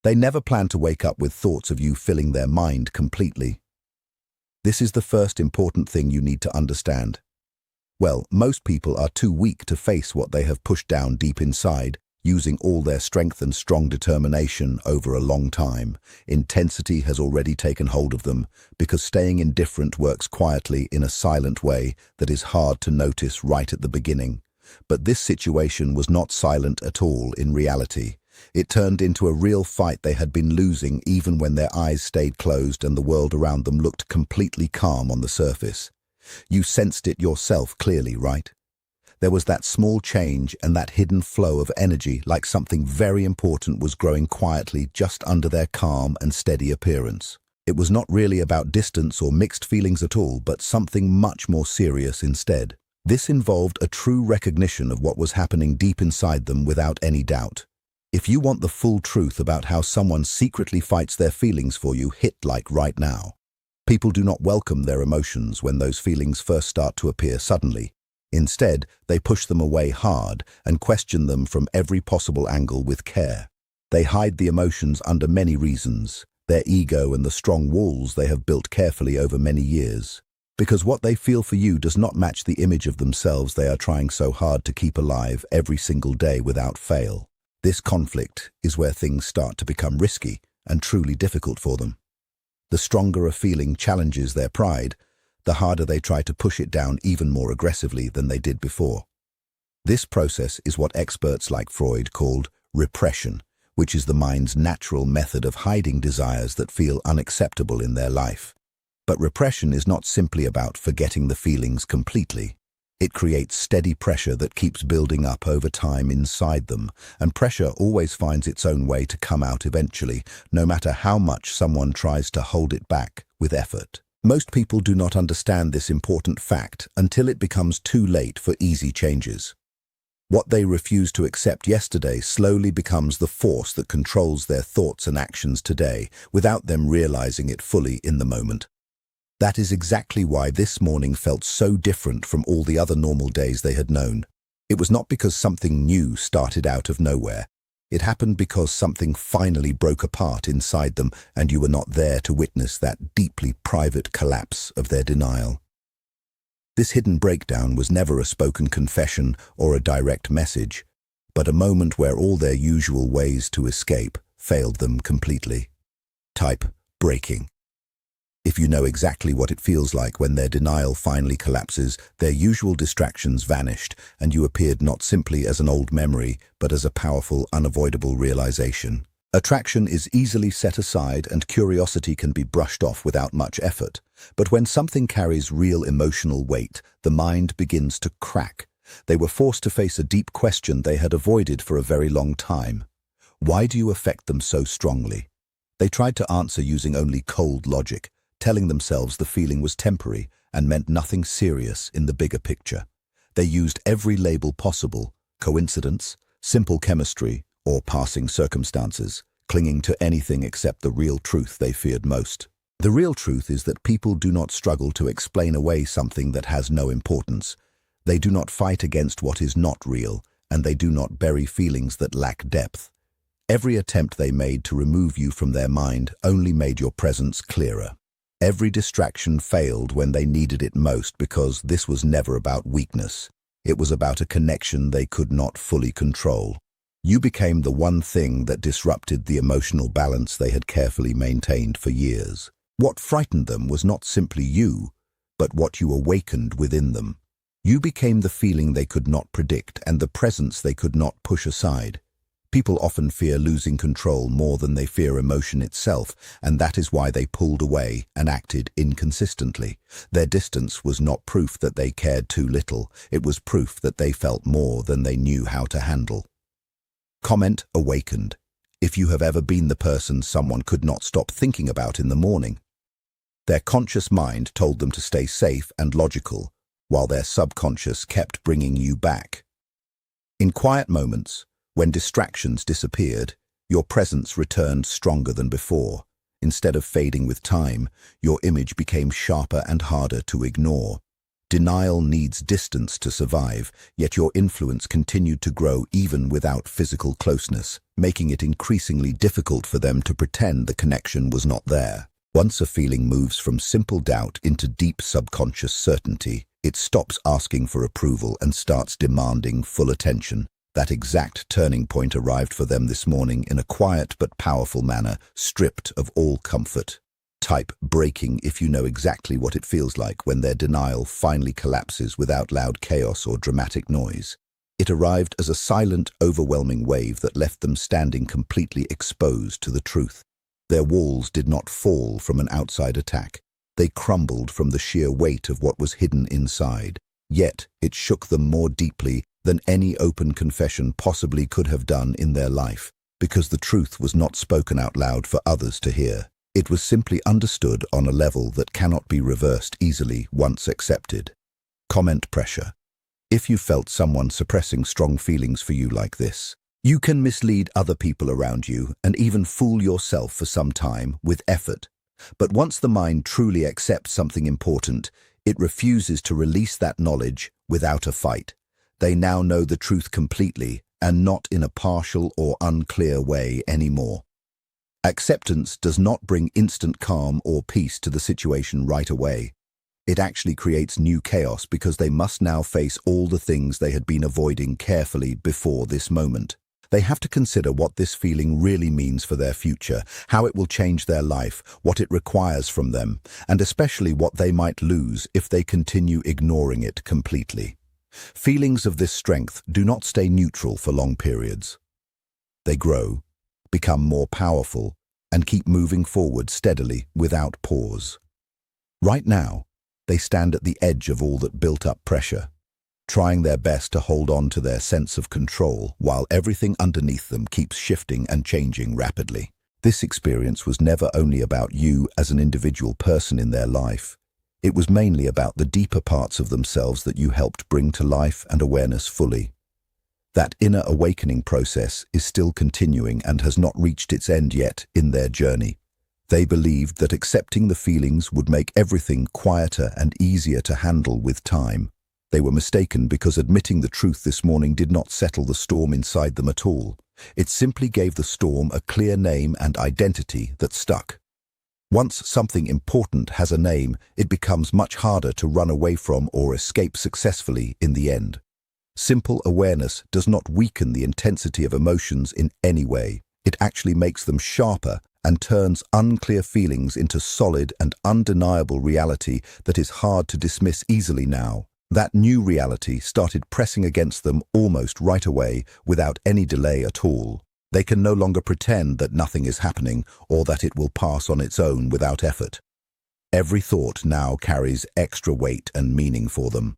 They never plan to wake up with thoughts of you filling their mind completely. This is the first important thing you need to understand. Well, most people are too weak to face what they have pushed down deep inside, using all their strength and strong determination over a long time. Intensity has already taken hold of them, because staying indifferent works quietly in a silent way that is hard to notice right at the beginning. But this situation was not silent at all in reality. It turned into a real fight they had been losing even when their eyes stayed closed and the world around them looked completely calm on the surface. You sensed it yourself clearly, right? There was that small change and that hidden flow of energy, like something very important was growing quietly just under their calm and steady appearance. It was not really about distance or mixed feelings at all, but something much more serious instead. This involved a true recognition of what was happening deep inside them without any doubt. If you want the full truth about how someone secretly fights their feelings for you, hit like right now. People do not welcome their emotions when those feelings first start to appear suddenly. Instead, they push them away hard and question them from every possible angle with care. They hide the emotions under many reasons, their ego and the strong walls they have built carefully over many years. Because what they feel for you does not match the image of themselves they are trying so hard to keep alive every single day without fail. This conflict is where things start to become risky and truly difficult for them. The stronger a feeling challenges their pride, the harder they try to push it down even more aggressively than they did before. This process is what experts like Freud called repression, which is the mind's natural method of hiding desires that feel unacceptable in their life. But repression is not simply about forgetting the feelings completely. It creates steady pressure that keeps building up over time inside them, and pressure always finds its own way to come out eventually, no matter how much someone tries to hold it back with effort. Most people do not understand this important fact until it becomes too late for easy changes. What they refused to accept yesterday slowly becomes the force that controls their thoughts and actions today, without them realizing it fully in the moment. That is exactly why this morning felt so different from all the other normal days they had known. It was not because something new started out of nowhere. It happened because something finally broke apart inside them, and you were not there to witness that deeply private collapse of their denial. This hidden breakdown was never a spoken confession or a direct message, but a moment where all their usual ways to escape failed them completely. Type breaking. If you know exactly what it feels like when their denial finally collapses, their usual distractions vanished, and you appeared not simply as an old memory, but as a powerful, unavoidable realization. Attraction is easily set aside and curiosity can be brushed off without much effort. But when something carries real emotional weight, the mind begins to crack. They were forced to face a deep question they had avoided for a very long time. Why do you affect them so strongly? They tried to answer using only cold logic, telling themselves the feeling was temporary and meant nothing serious in the bigger picture. They used every label possible: coincidence, simple chemistry, or passing circumstances, clinging to anything except the real truth they feared most. The real truth is that people do not struggle to explain away something that has no importance. They do not fight against what is not real, and they do not bury feelings that lack depth. Every attempt they made to remove you from their mind only made your presence clearer. Every distraction failed when they needed it most, because this was never about weakness. It was about a connection they could not fully control. You became the one thing that disrupted the emotional balance they had carefully maintained for years. What frightened them was not simply you, but what you awakened within them. You became the feeling they could not predict and the presence they could not push aside. People often fear losing control more than they fear emotion itself, and that is why they pulled away and acted inconsistently. Their distance was not proof that they cared too little, it was proof that they felt more than they knew how to handle. Comment awakened. If you have ever been the person someone could not stop thinking about in the morning. Their conscious mind told them to stay safe and logical, while their subconscious kept bringing you back. In quiet moments, when distractions disappeared, your presence returned stronger than before. Instead of fading with time, your image became sharper and harder to ignore. Denial needs distance to survive, yet your influence continued to grow even without physical closeness, making it increasingly difficult for them to pretend the connection was not there. Once a feeling moves from simple doubt into deep subconscious certainty, it stops asking for approval and starts demanding full attention. That exact turning point arrived for them this morning in a quiet but powerful manner, stripped of all comfort. Type breaking if you know exactly what it feels like when their denial finally collapses without loud chaos or dramatic noise. It arrived as a silent, overwhelming wave that left them standing completely exposed to the truth. Their walls did not fall from an outside attack. They crumbled from the sheer weight of what was hidden inside. Yet it shook them more deeply than any open confession possibly could have done in their life, because the truth was not spoken out loud for others to hear. It was simply understood on a level that cannot be reversed easily once accepted. Comment pressure. If you felt someone suppressing strong feelings for you like this, you can mislead other people around you and even fool yourself for some time with effort. But once the mind truly accepts something important, it refuses to release that knowledge without a fight. They now know the truth completely and not in a partial or unclear way anymore. Acceptance does not bring instant calm or peace to the situation right away. It actually creates new chaos because they must now face all the things they had been avoiding carefully before this moment. They have to consider what this feeling really means for their future, how it will change their life, what it requires from them, and especially what they might lose if they continue ignoring it completely. Feelings of this strength do not stay neutral for long periods. They grow, become more powerful, and keep moving forward steadily without pause. Right now, they stand at the edge of all that built-up pressure, trying their best to hold on to their sense of control while everything underneath them keeps shifting and changing rapidly. This experience was never only about you as an individual person in their life. It was mainly about the deeper parts of themselves that you helped bring to life and awareness fully. That inner awakening process is still continuing and has not reached its end yet in their journey. They believed that accepting the feelings would make everything quieter and easier to handle with time. They were mistaken because admitting the truth this morning did not settle the storm inside them at all. It simply gave the storm a clear name and identity that stuck. Once something important has a name, it becomes much harder to run away from or escape successfully in the end. Simple awareness does not weaken the intensity of emotions in any way. It actually makes them sharper and turns unclear feelings into solid and undeniable reality that is hard to dismiss easily now. That new reality started pressing against them almost right away without any delay at all. They can no longer pretend that nothing is happening or that it will pass on its own without effort. Every thought now carries extra weight and meaning for them.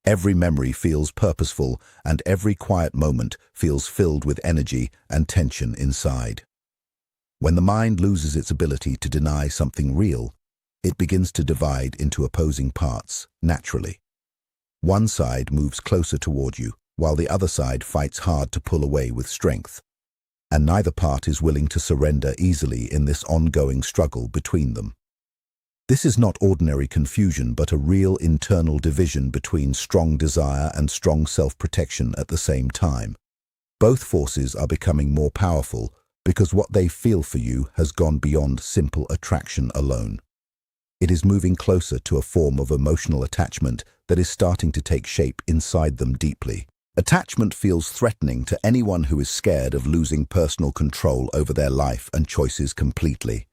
Every memory feels purposeful, and every quiet moment feels filled with energy and tension inside. When the mind loses its ability to deny something real, it begins to divide into opposing parts, naturally. One side moves closer toward you, while the other side fights hard to pull away with strength. And neither part is willing to surrender easily in this ongoing struggle between them. This is not ordinary confusion, but a real internal division between strong desire and strong self-protection at the same time. Both forces are becoming more powerful because what they feel for you has gone beyond simple attraction alone. It is moving closer to a form of emotional attachment that is starting to take shape inside them deeply. Attachment feels threatening to anyone who is scared of losing personal control over their life and choices completely.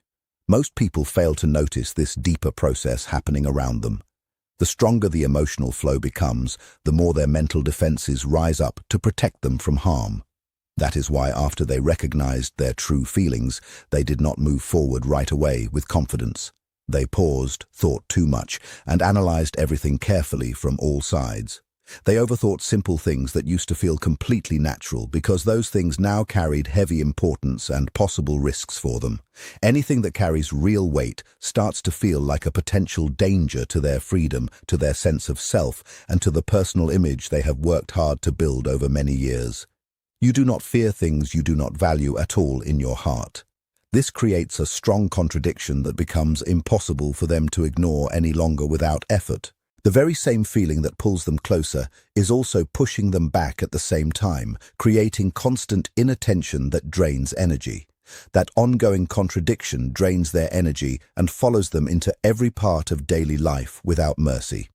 Most people fail to notice this deeper process happening around them. The stronger the emotional flow becomes, the more their mental defenses rise up to protect them from harm. That is why after they recognized their true feelings, they did not move forward right away with confidence. They paused, thought too much, and analyzed everything carefully from all sides. They overthought simple things that used to feel completely natural because those things now carried heavy importance and possible risks for them. Anything that carries real weight starts to feel like a potential danger to their freedom, to their sense of self, and to the personal image they have worked hard to build over many years. You do not fear things you do not value at all in your heart. This creates a strong contradiction that becomes impossible for them to ignore any longer without effort. The very same feeling that pulls them closer is also pushing them back at the same time, creating constant inner tension that drains energy. That ongoing contradiction drains their energy and follows them into every part of daily life without mercy.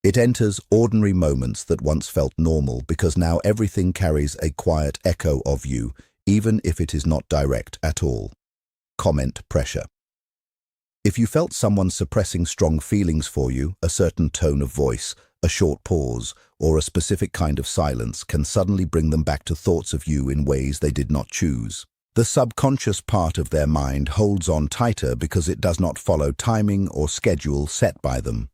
It enters ordinary moments that once felt normal because now everything carries a quiet echo of you, even if it is not direct at all. Comment pressure. If you felt someone suppressing strong feelings for you, a certain tone of voice, a short pause, or a specific kind of silence can suddenly bring them back to thoughts of you in ways they did not choose. The subconscious part of their mind holds on tighter because it does not follow timing or schedule set by them.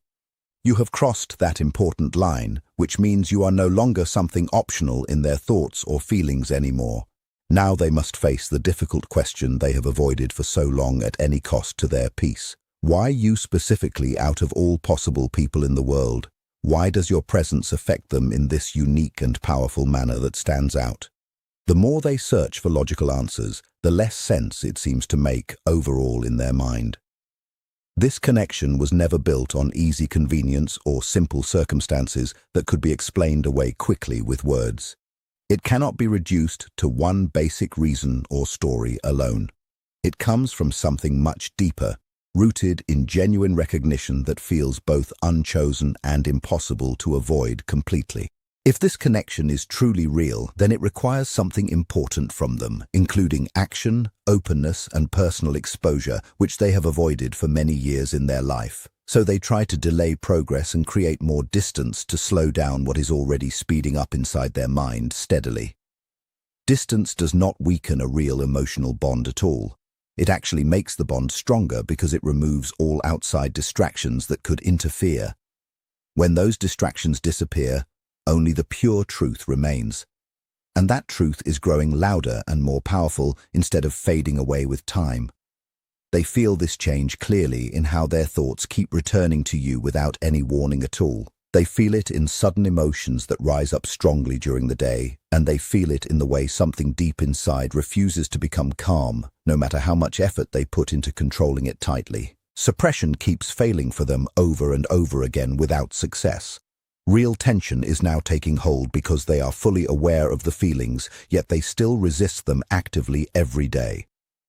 You have crossed that important line, which means you are no longer something optional in their thoughts or feelings anymore. Now they must face the difficult question they have avoided for so long at any cost to their peace. Why you specifically out of all possible people in the world? Why does your presence affect them in this unique and powerful manner that stands out? The more they search for logical answers, the less sense it seems to make overall in their mind. This connection was never built on easy convenience or simple circumstances that could be explained away quickly with words. It cannot be reduced to one basic reason or story alone. It comes from something much deeper, rooted in genuine recognition that feels both unchosen and impossible to avoid completely. If this connection is truly real, then it requires something important from them, including action, openness, and personal exposure, which they have avoided for many years in their life. So they try to delay progress and create more distance to slow down what is already speeding up inside their mind steadily. Distance does not weaken a real emotional bond at all. It actually makes the bond stronger because it removes all outside distractions that could interfere. When those distractions disappear, only the pure truth remains. And that truth is growing louder and more powerful instead of fading away with time. They feel this change clearly in how their thoughts keep returning to you without any warning at all. They feel it in sudden emotions that rise up strongly during the day, and they feel it in the way something deep inside refuses to become calm, no matter how much effort they put into controlling it tightly. Suppression keeps failing for them over and over again without success. Real tension is now taking hold because they are fully aware of the feelings, yet they still resist them actively every day.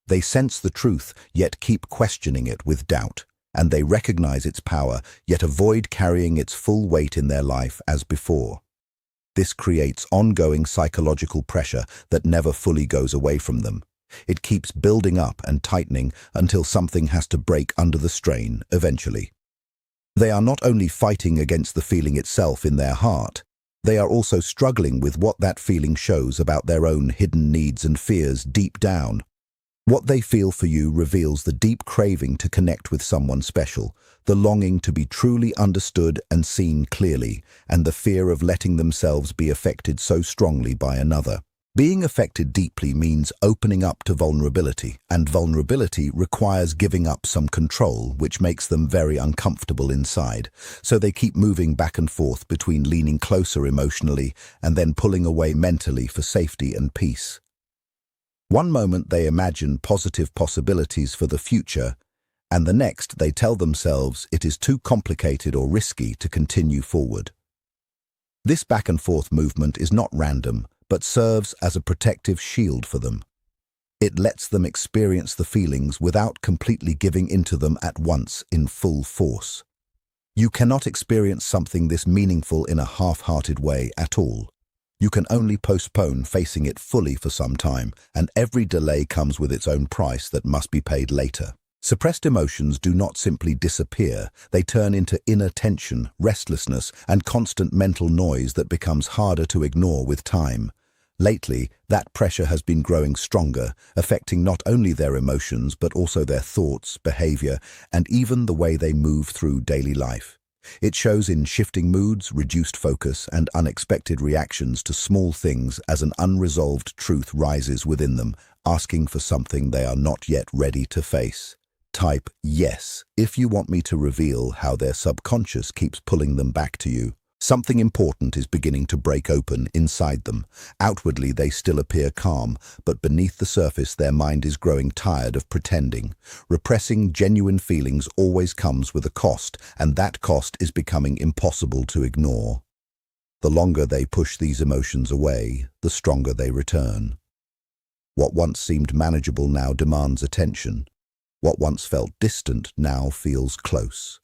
They sense the truth, yet keep questioning it with doubt, and they recognize its power, yet avoid carrying its full weight in their life as before. This creates ongoing psychological pressure that never fully goes away from them. It keeps building up and tightening until something has to break under the strain eventually. They are not only fighting against the feeling itself in their heart, they are also struggling with what that feeling shows about their own hidden needs and fears deep down. What they feel for you reveals the deep craving to connect with someone special, the longing to be truly understood and seen clearly, and the fear of letting themselves be affected so strongly by another. Being affected deeply means opening up to vulnerability, and vulnerability requires giving up some control, which makes them very uncomfortable inside. So they keep moving back and forth between leaning closer emotionally and then pulling away mentally for safety and peace. One moment they imagine positive possibilities for the future, and the next they tell themselves it is too complicated or risky to continue forward. This back and forth movement is not random, but serves as a protective shield for them. It lets them experience the feelings without completely giving into them at once in full force. You cannot experience something this meaningful in a half-hearted way at all. You can only postpone facing it fully for some time, and every delay comes with its own price that must be paid later. Suppressed emotions do not simply disappear, they turn into inner tension, restlessness, and constant mental noise that becomes harder to ignore with time. Lately, that pressure has been growing stronger, affecting not only their emotions but also their thoughts, behavior, and even the way they move through daily life. It shows in shifting moods, reduced focus, and unexpected reactions to small things as an unresolved truth rises within them, asking for something they are not yet ready to face. Type yes if you want me to reveal how their subconscious keeps pulling them back to you. Something important is beginning to break open inside them. Outwardly, they still appear calm, but beneath the surface, their mind is growing tired of pretending. Repressing genuine feelings always comes with a cost, and that cost is becoming impossible to ignore. The longer they push these emotions away, the stronger they return. What once seemed manageable now demands attention. What once felt distant now feels close.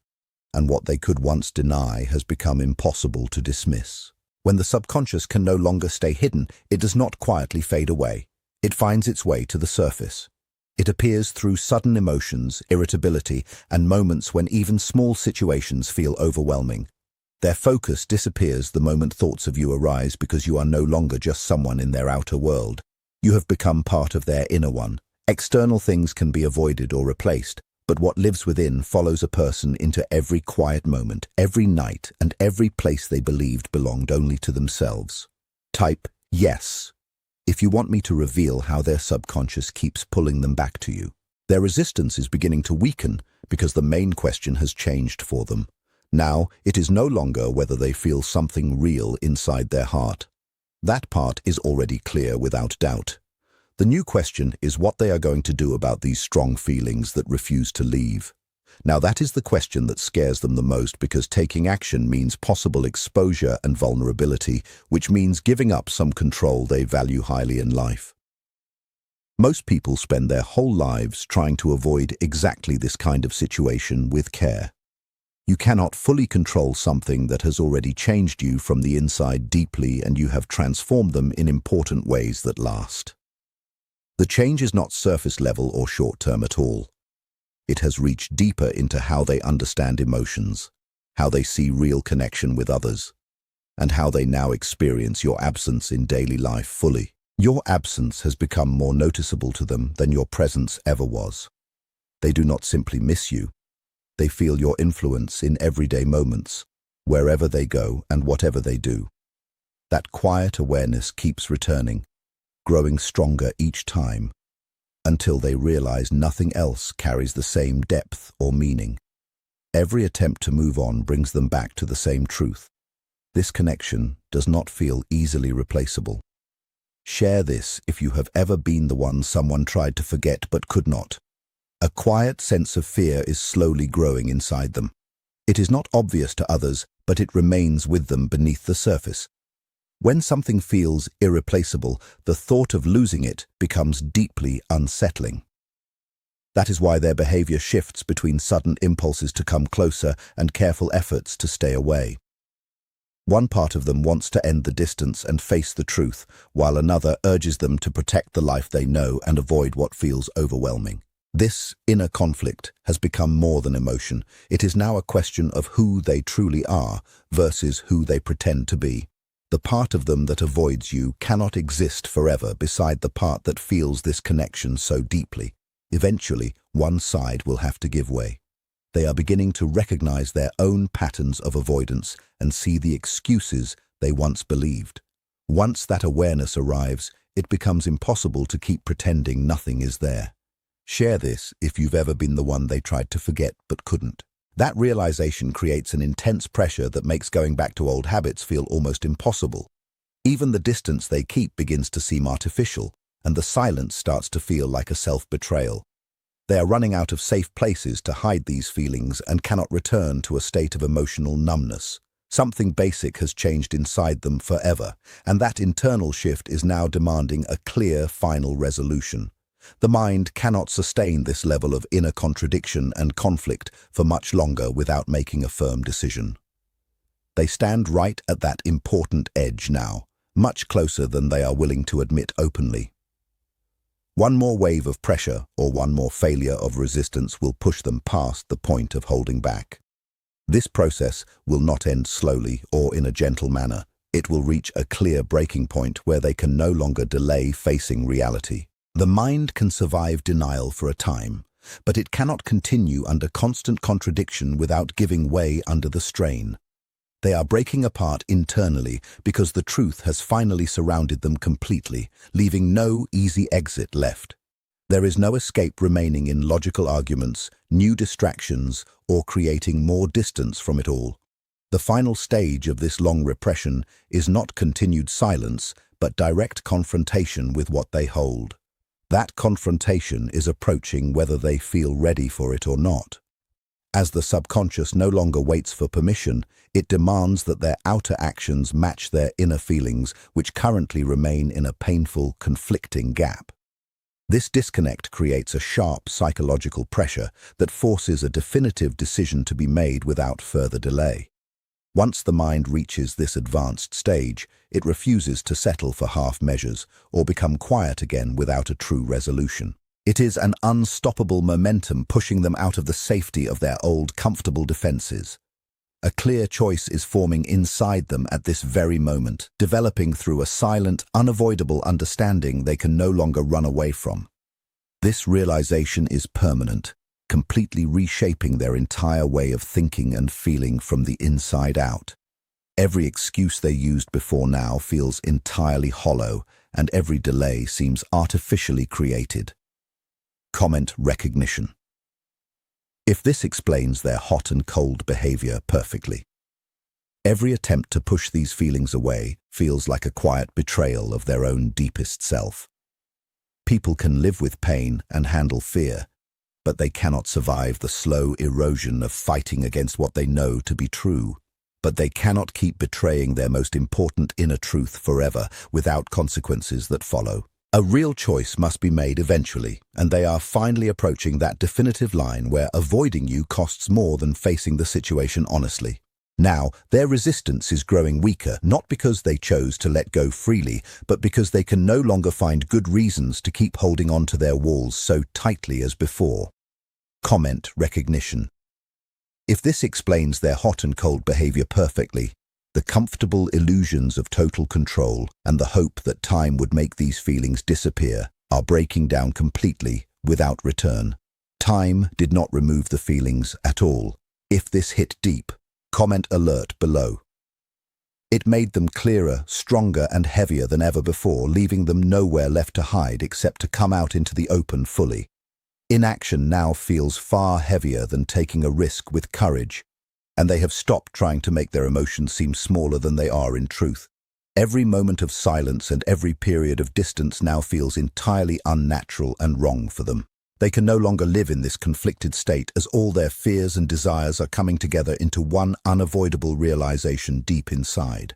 And what they could once deny has become impossible to dismiss. When the subconscious can no longer stay hidden, it does not quietly fade away. It finds its way to the surface. It appears through sudden emotions, irritability, and moments when even small situations feel overwhelming. Their focus disappears the moment thoughts of you arise because you are no longer just someone in their outer world. You have become part of their inner one. External things can be avoided or replaced, but what lives within follows a person into every quiet moment, every night, and every place they believed belonged only to themselves. Type yes if you want me to reveal how their subconscious keeps pulling them back to you. Their resistance is beginning to weaken because the main question has changed for them. Now, it is no longer whether they feel something real inside their heart. That part is already clear without doubt. The new question is what they are going to do about these strong feelings that refuse to leave. Now that is the question that scares them the most because taking action means possible exposure and vulnerability, which means giving up some control they value highly in life. Most people spend their whole lives trying to avoid exactly this kind of situation with care. You cannot fully control something that has already changed you from the inside deeply, and you have transformed them in important ways that last. The change is not surface level or short-term at all. It has reached deeper into how they understand emotions, how they see real connection with others, and how they now experience your absence in daily life fully. Your absence has become more noticeable to them than your presence ever was. They do not simply miss you. They feel your influence in everyday moments, wherever they go and whatever they do. That quiet awareness keeps returning, growing stronger each time, until they realize nothing else carries the same depth or meaning. Every attempt to move on brings them back to the same truth. This connection does not feel easily replaceable. Share this if you have ever been the one someone tried to forget but could not. A quiet sense of fear is slowly growing inside them. It is not obvious to others, but it remains with them beneath the surface. When something feels irreplaceable, the thought of losing it becomes deeply unsettling. That is why their behavior shifts between sudden impulses to come closer and careful efforts to stay away. One part of them wants to end the distance and face the truth, while another urges them to protect the life they know and avoid what feels overwhelming. This inner conflict has become more than emotion. It is now a question of who they truly are versus who they pretend to be. The part of them that avoids you cannot exist forever beside the part that feels this connection so deeply. Eventually, one side will have to give way. They are beginning to recognize their own patterns of avoidance and see the excuses they once believed. Once that awareness arrives, it becomes impossible to keep pretending nothing is there. Share this if you've ever been the one they tried to forget but couldn't. That realization creates an intense pressure that makes going back to old habits feel almost impossible. Even the distance they keep begins to seem artificial, and the silence starts to feel like a self-betrayal. They are running out of safe places to hide these feelings and cannot return to a state of emotional numbness. Something basic has changed inside them forever, and that internal shift is now demanding a clear final resolution. The mind cannot sustain this level of inner contradiction and conflict for much longer without making a firm decision. They stand right at that important edge now, much closer than they are willing to admit openly. One more wave of pressure or one more failure of resistance will push them past the point of holding back. This process will not end slowly or in a gentle manner. It will reach a clear breaking point where they can no longer delay facing reality. The mind can survive denial for a time, but it cannot continue under constant contradiction without giving way under the strain. They are breaking apart internally because the truth has finally surrounded them completely, leaving no easy exit left. There is no escape remaining in logical arguments, new distractions, or creating more distance from it all. The final stage of this long repression is not continued silence, but direct confrontation with what they hold. That confrontation is approaching whether they feel ready for it or not. As the subconscious no longer waits for permission, it demands that their outer actions match their inner feelings, which currently remain in a painful, conflicting gap. This disconnect creates a sharp psychological pressure that forces a definitive decision to be made without further delay. Once the mind reaches this advanced stage, it refuses to settle for half measures or become quiet again without a true resolution. It is an unstoppable momentum pushing them out of the safety of their old comfortable defenses. A clear choice is forming inside them at this very moment, developing through a silent, unavoidable understanding they can no longer run away from. This realization is permanent, completely reshaping their entire way of thinking and feeling from the inside out. Every excuse they used before now feels entirely hollow, and every delay seems artificially created. Comment recognition. If this explains their hot and cold behavior perfectly. Every attempt to push these feelings away feels like a quiet betrayal of their own deepest self. People can live with pain and handle fear, but they cannot survive the slow erosion of fighting against what they know to be true. But they cannot keep betraying their most important inner truth forever without consequences that follow. A real choice must be made eventually, and they are finally approaching that definitive line where avoiding you costs more than facing the situation honestly. Now, their resistance is growing weaker, not because they chose to let go freely, but because they can no longer find good reasons to keep holding on to their walls so tightly as before. Comment recognition. If this explains their hot and cold behavior perfectly, the comfortable illusions of total control and the hope that time would make these feelings disappear are breaking down completely without return. Time did not remove the feelings at all. If this hit deep, comment alert below. It made them clearer, stronger and heavier than ever before, leaving them nowhere left to hide except to come out into the open fully. Inaction now feels far heavier than taking a risk with courage, and they have stopped trying to make their emotions seem smaller than they are in truth. Every moment of silence and every period of distance now feels entirely unnatural and wrong for them. They can no longer live in this conflicted state as all their fears and desires are coming together into one unavoidable realization deep inside.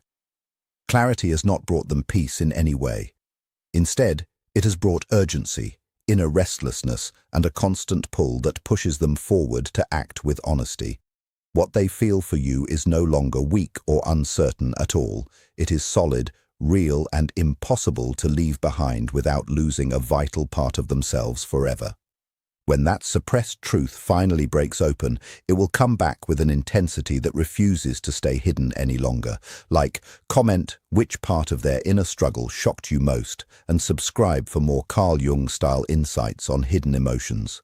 Clarity has not brought them peace in any way. Instead, it has brought urgency, inner restlessness, and a constant pull that pushes them forward to act with honesty. What they feel for you is no longer weak or uncertain at all. It is solid, real, and impossible to leave behind without losing a vital part of themselves forever. When that suppressed truth finally breaks open, it will come back with an intensity that refuses to stay hidden any longer. Comment which part of their inner struggle shocked you most, and subscribe for more Carl Jung-style insights on hidden emotions.